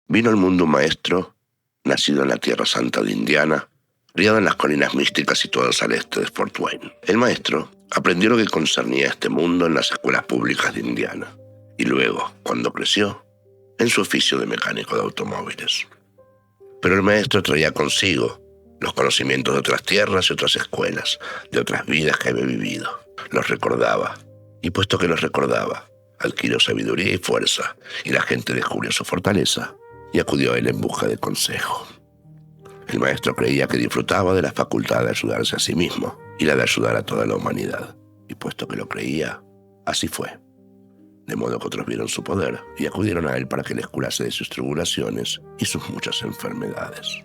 Vino al mundo un maestro, nacido en la Tierra Santa de Indiana, criado en las colinas místicas situadas al este de Fort Wayne. El maestro aprendió lo que concernía a este mundo en las escuelas públicas de Indiana, y luego, cuando creció, en su oficio de mecánico de automóviles. Pero el maestro traía consigo los conocimientos de otras tierras y otras escuelas, de otras vidas que había vivido. Los recordaba, y puesto que los recordaba, adquirió sabiduría y fuerza, y la gente descubrió su fortaleza y acudió a él en busca de consejo. El maestro creía que disfrutaba de la facultad de ayudarse a sí mismo y la de ayudar a toda la humanidad, y puesto que lo creía, así fue. De modo que otros vieron su poder y acudieron a él para que les curase de sus tribulaciones y sus muchas enfermedades.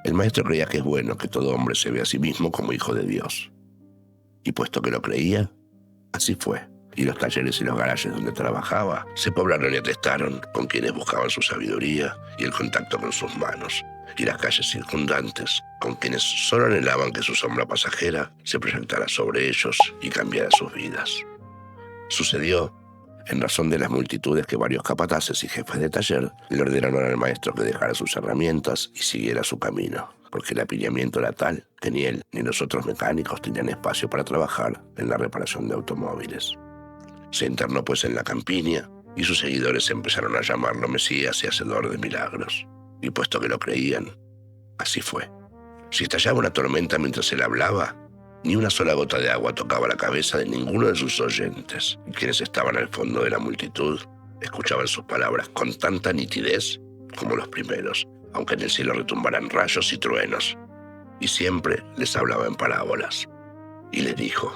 El maestro creía que es bueno que todo hombre se vea a sí mismo como hijo de Dios. Y puesto que lo creía, así fue. Y los talleres y los garajes donde trabajaba se poblaron y atestaron con quienes buscaban su sabiduría y el contacto con sus manos. Y las calles circundantes con quienes solo anhelaban que su sombra pasajera se proyectara sobre ellos y cambiara sus vidas. Sucedió, en razón de las multitudes, que varios capataces y jefes de taller le ordenaron al maestro que dejara sus herramientas y siguiera su camino, porque el apiñamiento era tal que ni él ni los otros mecánicos tenían espacio para trabajar en la reparación de automóviles. Se internó pues en la campiña y sus seguidores empezaron a llamarlo Mesías y Hacedor de milagros. Y puesto que lo creían, así fue. Si estallaba una tormenta mientras él hablaba, ni una sola gota de agua tocaba la cabeza de ninguno de sus oyentes, y quienes estaban al fondo de la multitud escuchaban sus palabras con tanta nitidez como los primeros, aunque en el cielo retumbaran rayos y truenos. Y siempre les hablaba en parábolas. Y les dijo: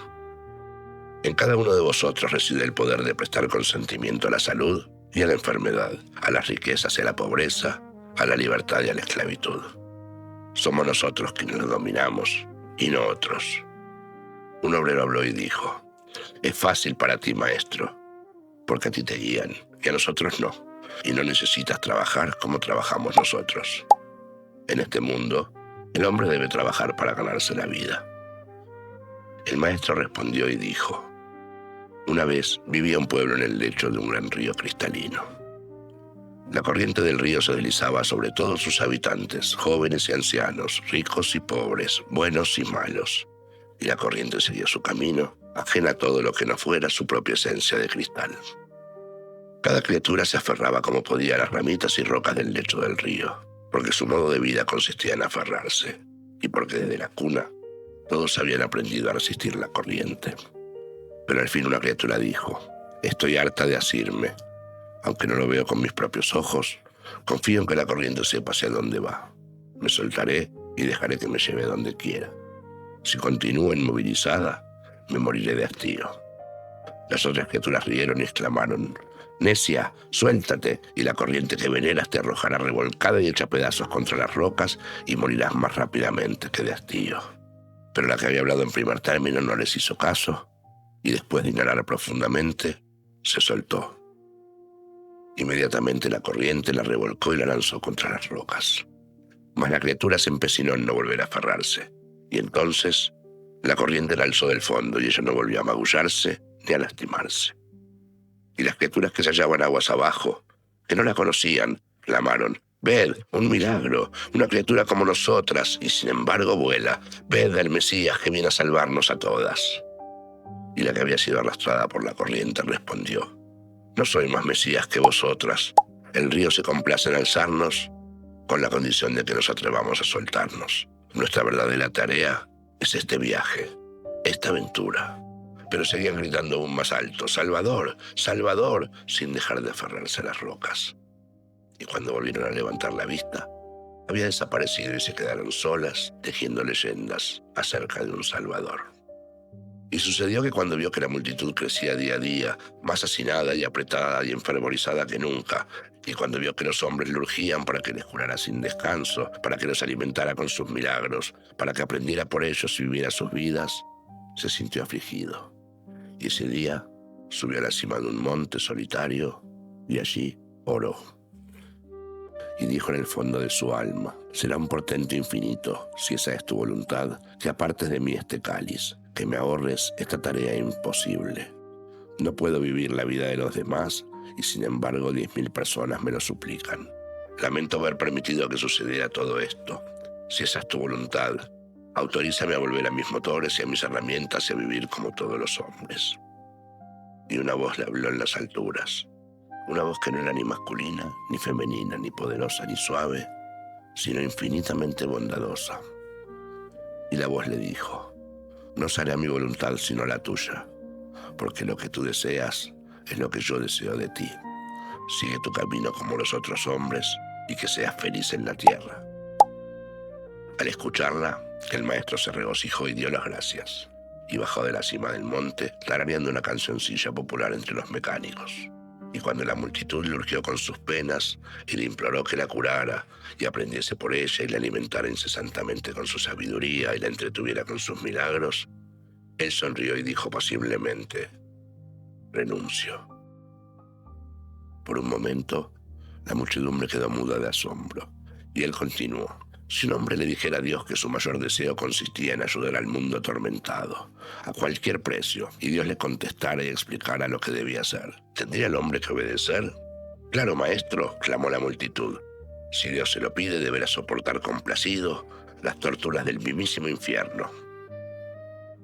en cada uno de vosotros reside el poder de prestar consentimiento a la salud y a la enfermedad, a las riquezas y a la pobreza, a la libertad y a la esclavitud. Somos nosotros quienes lo dominamos, y no otros. Un obrero habló y dijo: es fácil para ti, maestro, porque a ti te guían, y a nosotros no, y no necesitas trabajar como trabajamos nosotros. En este mundo, el hombre debe trabajar para ganarse la vida. El maestro respondió y dijo: una vez vivía un pueblo en el lecho de un gran río cristalino. La corriente del río se deslizaba sobre todos sus habitantes, jóvenes y ancianos, ricos y pobres, buenos y malos. Y la corriente seguía su camino, ajena a todo lo que no fuera su propia esencia de cristal. Cada criatura se aferraba como podía a las ramitas y rocas del lecho del río, porque su modo de vida consistía en aferrarse, y porque desde la cuna todos habían aprendido a resistir la corriente. Pero al fin una criatura dijo: estoy harta de asirme. Aunque no lo veo con mis propios ojos, confío en que la corriente sepa hacia dónde va. Me soltaré y dejaré que me lleve donde quiera. Si continúo inmovilizada, me moriré de hastío. Las otras criaturas rieron y exclamaron: necia, suéltate, y la corriente que veneras te arrojará revolcada y hecha pedazos contra las rocas y morirás más rápidamente que de hastío. Pero la que había hablado en primer término no les hizo caso, y después de inhalar profundamente, se soltó. Inmediatamente la corriente la revolcó y la lanzó contra las rocas. Mas la criatura se empecinó en no volver a aferrarse, y entonces la corriente la alzó del fondo y ella no volvió a magullarse ni a lastimarse. Y las criaturas que se hallaban aguas abajo, que no la conocían, clamaron: ved, un milagro, una criatura como nosotras, y sin embargo vuela. Ved al Mesías que viene a salvarnos a todas. Y la que había sido arrastrada por la corriente respondió: no soy más Mesías que vosotras. El río se complace en alzarnos con la condición de que nos atrevamos a soltarnos. Nuestra verdadera tarea es este viaje, esta aventura. Pero seguían gritando aún más alto: Salvador, Salvador, sin dejar de aferrarse a las rocas. Y cuando volvieron a levantar la vista, había desaparecido y se quedaron solas, tejiendo leyendas acerca de un Salvador. Y sucedió que cuando vio que la multitud crecía día a día, más hacinada y apretada y enfervorizada que nunca, y cuando vio que los hombres le urgían para que les curara sin descanso, para que los alimentara con sus milagros, para que aprendiera por ellos y viviera sus vidas, se sintió afligido. Y ese día subió a la cima de un monte solitario y allí oró. Y dijo en el fondo de su alma: será un portento infinito, si esa es tu voluntad, que apartes de mí este cáliz, que me ahorres esta tarea imposible. No puedo vivir la vida de los demás y sin embargo 10.000 personas me lo suplican. Lamento haber permitido que sucediera todo esto. Si esa es tu voluntad, autorízame a volver a mis motores y a mis herramientas y a vivir como todos los hombres. Y una voz le habló en las alturas. Una voz que no era ni masculina, ni femenina, ni poderosa, ni suave, sino infinitamente bondadosa. Y la voz le dijo: no será mi voluntad sino la tuya, porque lo que tú deseas es lo que yo deseo de ti. Sigue tu camino como los otros hombres y que seas feliz en la tierra. Al escucharla, el maestro se regocijó y dio las gracias, y bajó de la cima del monte, tarareando una cancioncilla popular entre los mecánicos. Y cuando la multitud le urgió con sus penas y le imploró que la curara y aprendiese por ella y la alimentara incesantemente con su sabiduría y la entretuviera con sus milagros, él sonrió y dijo pasiblemente: renuncio. Por un momento, la muchedumbre quedó muda de asombro, y él continuó: si un hombre le dijera a Dios que su mayor deseo consistía en ayudar al mundo atormentado, a cualquier precio, y Dios le contestara y explicara lo que debía hacer, ¿tendría el hombre que obedecer? Claro, maestro, clamó la multitud. Si Dios se lo pide, deberá soportar complacido las torturas del mismísimo infierno.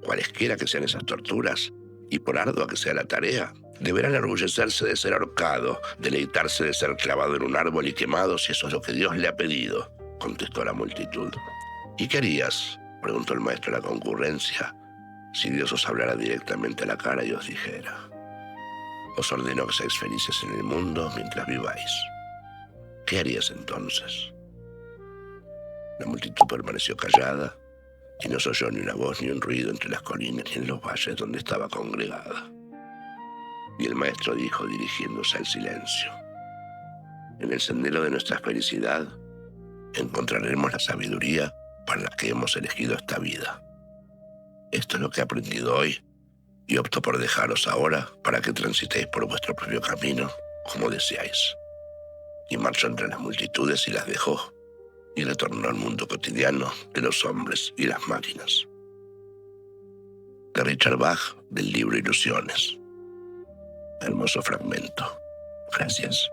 Cualesquiera que sean esas torturas, y por ardua que sea la tarea, deberá enorgullecerse de ser ahorcado, deleitarse de ser clavado en un árbol y quemado, si eso es lo que Dios le ha pedido, contestó la multitud. ¿Y qué harías?, preguntó el maestro a la concurrencia, si Dios os hablara directamente a la cara y os dijera: os ordeno que seáis felices en el mundo mientras viváis. ¿Qué harías entonces? La multitud permaneció callada y no se oyó ni una voz ni un ruido entre las colinas ni en los valles donde estaba congregada. Y el maestro dijo, dirigiéndose al silencio: en el sendero de nuestra felicidad encontraremos la sabiduría para la que hemos elegido esta vida. Esto es lo que he aprendido hoy y opto por dejaros ahora para que transitéis por vuestro propio camino como deseáis. Y marchó entre las multitudes y las dejó, y retornó al mundo cotidiano de los hombres y las máquinas. De Richard Bach, del libro Ilusiones. Hermoso fragmento. Gracias.